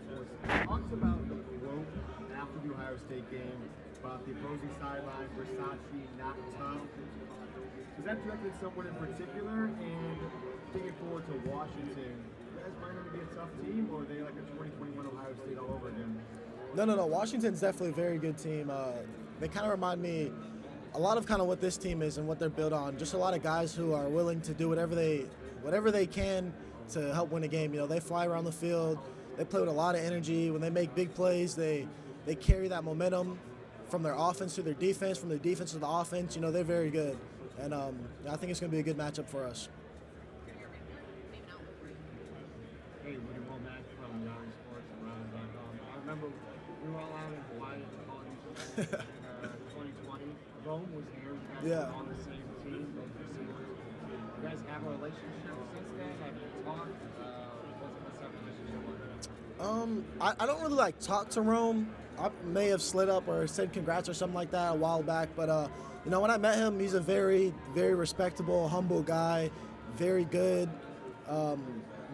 Sports talks about the quote after the Ohio State game about the opposing sideline, Versace not tough. Is that directed at someone in particular? And thinking forward to Washington, you guys find them to be a tough team, or are they like a 2021 Ohio State all over again? No. Washington's definitely a very good team. They kind of remind me a lot of kind of what this team is and what they're built on. Just a lot of guys who are willing to do whatever they can to help win a game. You know, they fly around the field. They play with a lot of energy. When they make big plays, they carry that momentum from their offense to their defense, from their defense to the offense. You know, they're very good. And I think it's going to be a good matchup for us. Hey, Woody Womack from Yahoo Sports and Ryan.com. I remember we were all out in Hawaii at the Holiday in 2020. Rome was here. You guys were on the same team, both receivers. You guys have a relationship since then? Have you talked? What's that relationship like? I don't really talk to Rome. I may have slid up or said congrats or something like that a while back, but you know, when I met him, he's a very, very respectable, humble guy, very good.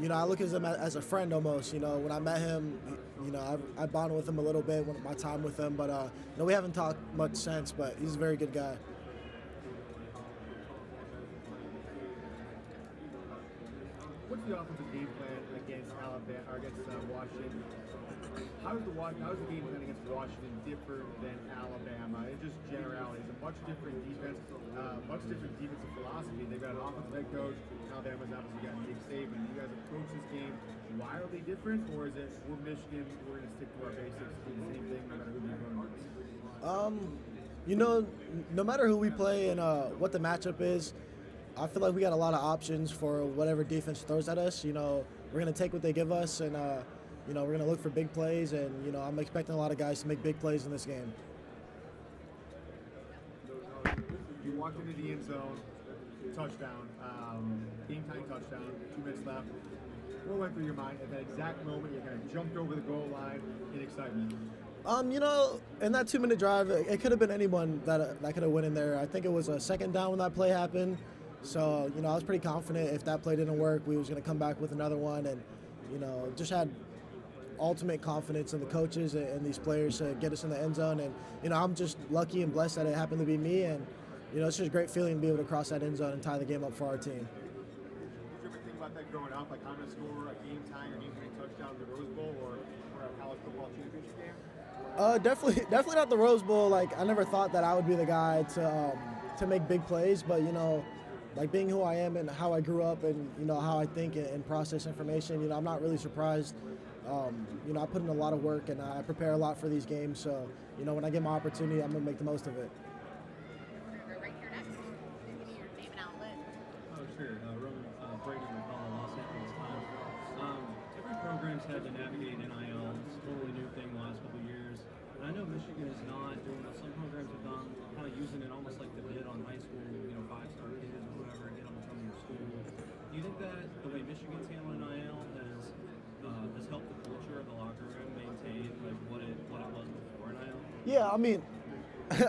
You know, I look at him as a friend almost. You know, when I met him, you know, I bonded with him a little bit when my time with him, but you know, we haven't talked much since. But he's a very good guy. What's the offensive game plan against Alabama or against Washington? How is the game plan against Washington different than Alabama? In just generalities, a much different defense, much different defensive philosophy. They've got an offensive head coach. Alabama's obviously got Nick Saban. You guys approach this game wildly different, or is it we're Michigan, we're going to stick to our basics, do the same thing no matter who we're going against? You know, no matter who we play and what the matchup is, I feel like we got a lot of options for whatever defense throws at us. You know, we're going to take what they give us, and you know, we're going to look for big plays, and you know, I'm expecting a lot of guys to make big plays in this game. You walked into the end zone, touchdown, game-time touchdown, 2 minutes left. What went through your mind at that exact moment? You kind of jumped over the goal line in excitement. You know, in that 2-minute drive, it could have been anyone that could have went in there. I think it was a second down when that play happened. So, you know, I was pretty confident if that play didn't work, we was going to come back with another one. And, you know, just had ultimate confidence in the coaches and these players to get us in the end zone. And, you know, I'm just lucky and blessed that it happened to be me. And, you know, it's just a great feeling to be able to cross that end zone and tie the game up for our team. Did you ever think about that growing up? Like, I'm going to score a game-tying or game-winning touchdown in the Rose Bowl or a college football championship game? Definitely not the Rose Bowl. Like, I never thought that I would be the guy to make big plays, but you know, like being who I am and how I grew up and you know how I think and process information, you know, I'm not really surprised. You know, I put in a lot of work and I prepare a lot for these games. So, you know, when I get my opportunity, I'm gonna make the most of it. Right here next. Give me your name and outlet. Oh, sure. Roman Brady with Los Angeles Times. Every program's had to navigate NIL. It's a totally new thing the last couple of years. And I know Michigan is not doing what some programs have done, kind of using it almost like they did on high school, you know, 5-star kids or whoever, get them from your school. Do you think that the way Michigan's handling NIL has helped the culture of the locker room maintain like what it was before NIL? Yeah, I mean,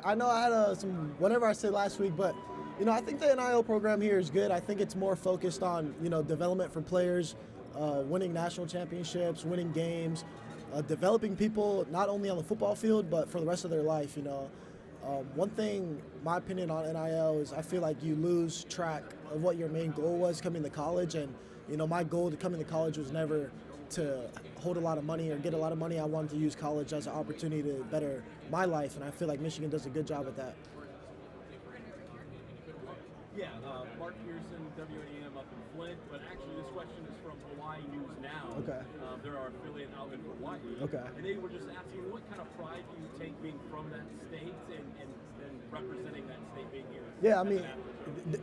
I know I had some whatever I said last week, but you know, I think the NIL program here is good. I think it's more focused on, you know, development for players, winning national championships, winning games, developing people not only on the football field but for the rest of their life. You know, one thing, my opinion on NIL is I feel like you lose track of what your main goal was coming to college, and you know, my goal to coming to college was never to hold a lot of money or get a lot of money. I wanted to use college as an opportunity to better my life, and I feel like Michigan does a good job at that. Yeah, Mark Pearson, WAM up in Flint, but actually this question is from Hawaii News Now. Okay. They're our affiliate out in Hawaii. Okay. And they were just asking, what kind of pride do you take being from that state and representing that state being here? Yeah, I mean,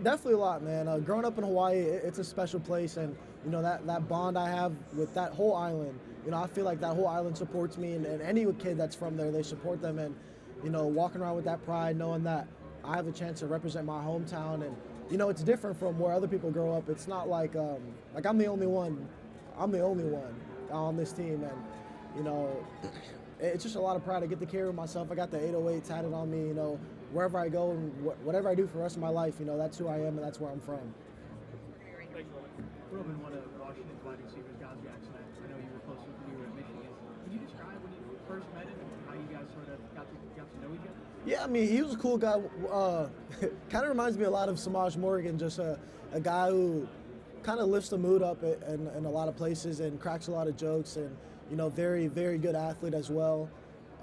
definitely a lot, man. Growing up in Hawaii, it's a special place, and you know that bond I have with that whole island. You know, I feel like that whole island supports me, and any kid that's from there, they support them, and you know, walking around with that pride, knowing that I have a chance to represent my hometown, and you know, it's different from where other people grow up. It's not like I'm the only one. I'm the only one on this team, and you know, it's just a lot of pride. I get to carry myself. I got the 808 tatted on me. You know, wherever I go and whatever I do for the rest of my life, you know, that's who I am and that's where I'm from. Robin, one of Washington's wide receivers, God's Jackson. I know you were close with you at Michigan. first met him and how you guys sort of got to know each other? Yeah, I mean, he was a cool guy. Kind of reminds me a lot of Samaj Morgan, just a guy who kind of lifts the mood up in a lot of places and cracks a lot of jokes, and very, very good athlete as well.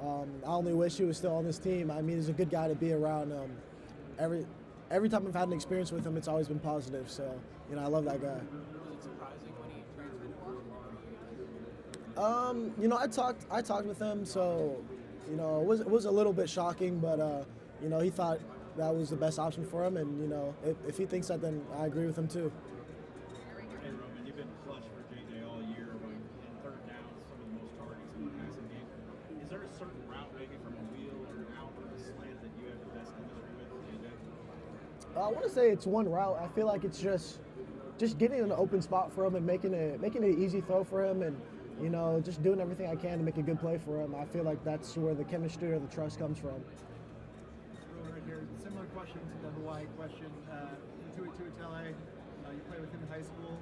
I only wish he was still on this team. I mean, he's a good guy to be around. Every time I've had an experience with him, it's always been positive. So, I love that guy. Was it surprising when he transferred to Washington? I talked with him, so it was a little bit shocking, but he thought that was the best option for him, and if he thinks that, then I agree with him too. Hey Roman, you've been clutch for JJ all year, but in third down, some of the most targets in the passing game. Is there a certain route, maybe from a wheel or an out or a slant, that you have the best chemistry with JJ? I want to say it's one route. I feel like it's just getting an open spot for him and making it an easy throw for him, and just doing everything I can to make a good play for him. I feel like that's where the chemistry or the trust comes from. Right here, similar question to the Hawaii question. Tui Tuatele, you played with him in high school.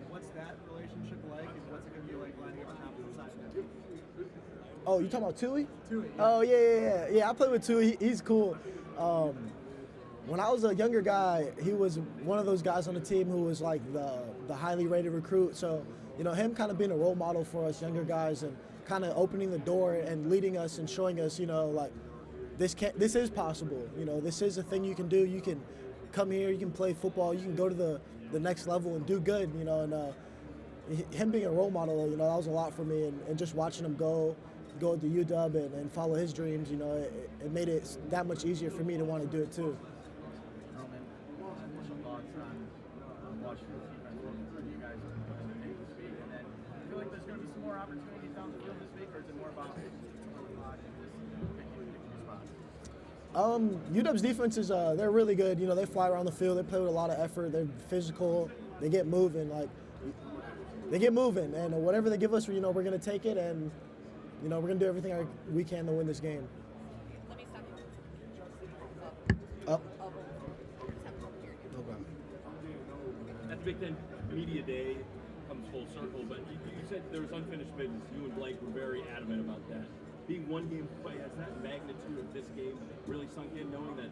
What's that relationship like, and what's it going to be like lining up on the opposite side of him? Oh, you talking about Tui? Tui. Oh, yeah. I played with Tui. He's cool. When I was a younger guy, he was one of those guys on the team who was like the highly rated recruit. So, him kind of being a role model for us younger guys and kind of opening the door and leading us and showing us, like this is possible. This is a thing you can do. You can come here, you can play football, you can go to the next level and do good. And him being a role model, that was a lot for me. And just watching him go to UW and follow his dreams, it made it that much easier for me to want to do it too. Roman, initial thoughts on Washington's defense for you guys this week, and then I feel like there's going to be some more opportunities down the field this week, or is it more about picking your spots? UW's defense is they're really good. They fly around the field. They play with a lot of effort. They're physical. They get moving. And whatever they give us, we're going to take it, and we're going to do everything we can to win this game. Let me stop you. Up. Just have a couple here. No problem. At the Big Ten Media Day comes full circle, but you said there was unfinished business. You and Blake were very adamant about that. Being one game away, has that magnitude of this game really sunk in, knowing that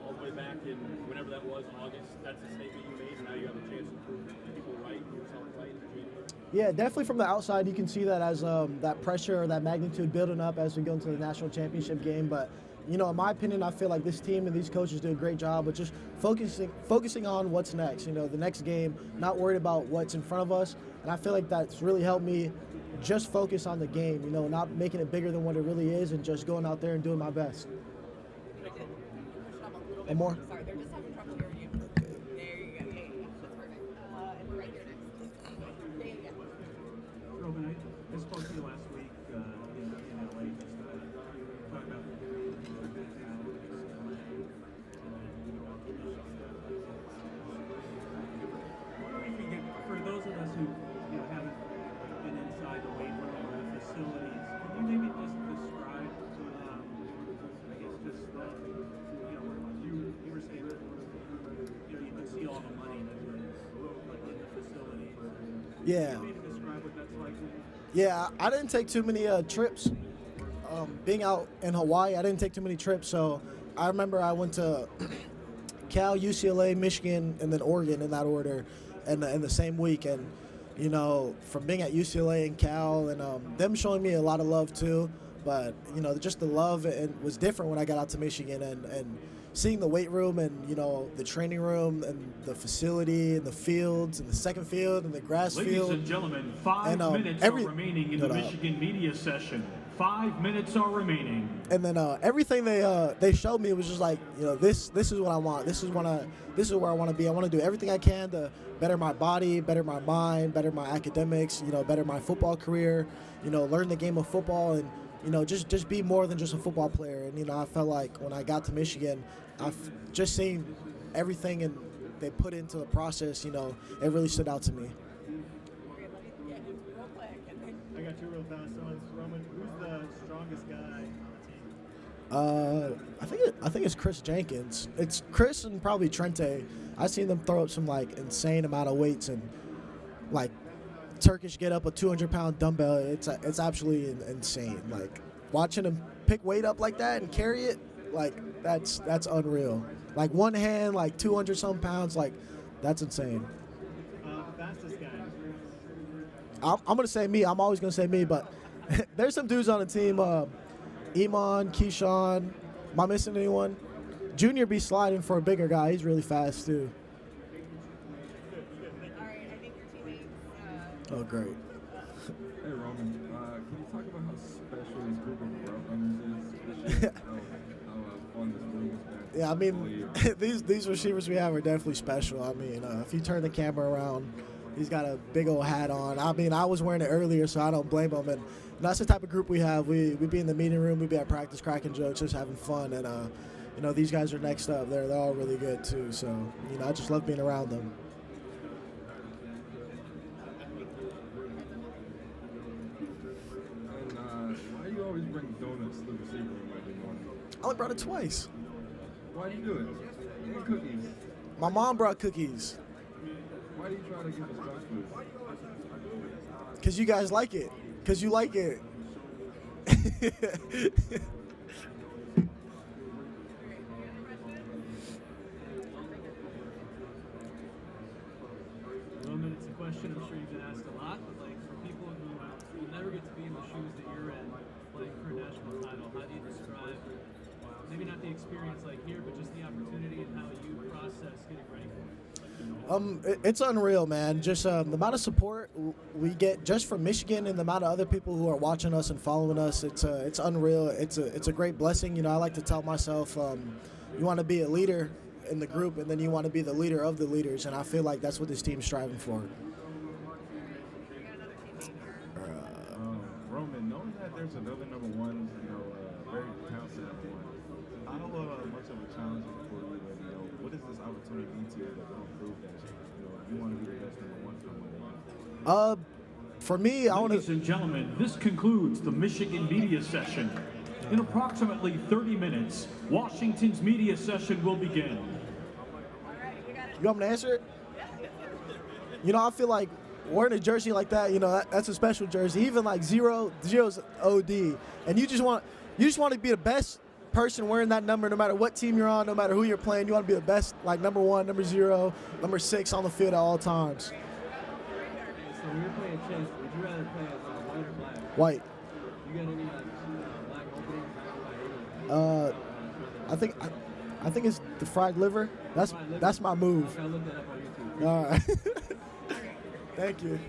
all the way back in whenever that was, August, that's a statement you made, and now you have a chance to prove people right and yourself right in January? Yeah, definitely from the outside, you can see that as that pressure or that magnitude building up as we go into the national championship game. But, in my opinion, I feel like this team and these coaches do a great job of just focusing on what's next, the next game, not worried about what's in front of us. And I feel like that's really helped me just focus on the game, not making it bigger than what it really is, and just going out there and doing my best. One more? Sorry, they're just having trouble hearing you. There you go. Yeah. That's perfect. And right here next. Yeah. Roman, I spoke to you last week in LA just talk about for those of us who haven't been inside the weight room or the facilities, can you maybe just describe, I guess, just you were saying that you could see all the money that was like in the facilities. Yeah. Can you maybe describe what that's like? Yeah, I didn't take too many trips. Being out in Hawaii, I didn't take too many trips. So I remember I went to Cal, UCLA, Michigan, and then Oregon in that order, in the same week. And from being at UCLA and Cal, and them showing me a lot of love too. But just the love was different when I got out to Michigan, and seeing the weight room and the training room and the facility and the fields and the second field and the grass field. Ladies and gentlemen, 5 minutes are remaining in the Michigan media session. 5 minutes are remaining. And then everything they showed me was just like, this is what I want. This is where I want to be. I want to do everything I can to better my body, better my mind, better my academics, better my football career, learn the game of football, and just be more than just a football player. And I felt like when I got to Michigan, I've just seen everything and they put into the process, it really stood out to me. I got two real fast ones. Roman, who's the strongest guy on the team? I think it's Chris Jenkins. It's Chris and probably Trente. I've seen them throw up some insane amount of weights, and Turkish get up a 200-pound dumbbell. It's absolutely insane. Like watching him pick weight up like that and carry it, like that's unreal. Like one hand, like 200 some pounds, like that's insane. Fastest guy. I'm gonna say me. I'm always gonna say me, but there's some dudes on the team. Iman, Keyshawn. Am I missing anyone? Junior be sliding for a bigger guy. He's really fast too. All right, I think your teammates. Oh, great. Hey Roman, can you talk about how special this group of runners is? Especially how fun this room has been. Yeah, I mean, these receivers we have are definitely special. I mean, if you turn the camera around, he's got a big old hat on. I mean, I was wearing it earlier, so I don't blame him. And that's the type of group we have. We be in the meeting room, we be at practice cracking jokes, just having fun. And you know, these guys are next up. They're all really good too. So you know, I just love being around them. And why do you always bring donuts to the receiver room every morning? I only brought it twice. Why do you do it? And cookies. My mom brought cookies. Why do you try to give us junk food? Because you guys like it. Because you like it. Roman, it's a question I'm sure you've been asked a lot, but like for people who will never get to be in the shoes that you're in, playing for a national title, how do you describe maybe not the experience like here, but just the opportunity and how you process getting ready for it? It's unreal, man. Just the amount of support we get just from Michigan and the amount of other people who are watching us and following us. It's unreal. It's a great blessing. You know, I like to tell myself, you want to be a leader in the group, and then you want to be the leader of the leaders. And I feel like that's what this team's striving for. Roman, knowing that there's another number one, very talented number one, how much of a challenge is it for you? What does this opportunity mean to you to prove that you want to be the best number one from For me, I want to. Ladies and gentlemen, this concludes the Michigan media session. In approximately 30 minutes, Washington's media session will begin. You want me to answer it? You know, I feel like wearing a jersey like that, you know, that's a special jersey. Even like zero's OD, and you just want to be the best person wearing that number, no matter what team you're on, no matter who you're playing. You want to be the best, like number 1, number 0, number 6 on the field at all times. So when you're playing chess, would you rather play as white or black? White. You got any black openings? I think it's the fried liver. That's my move. I looked that up on YouTube. All right. Thank you.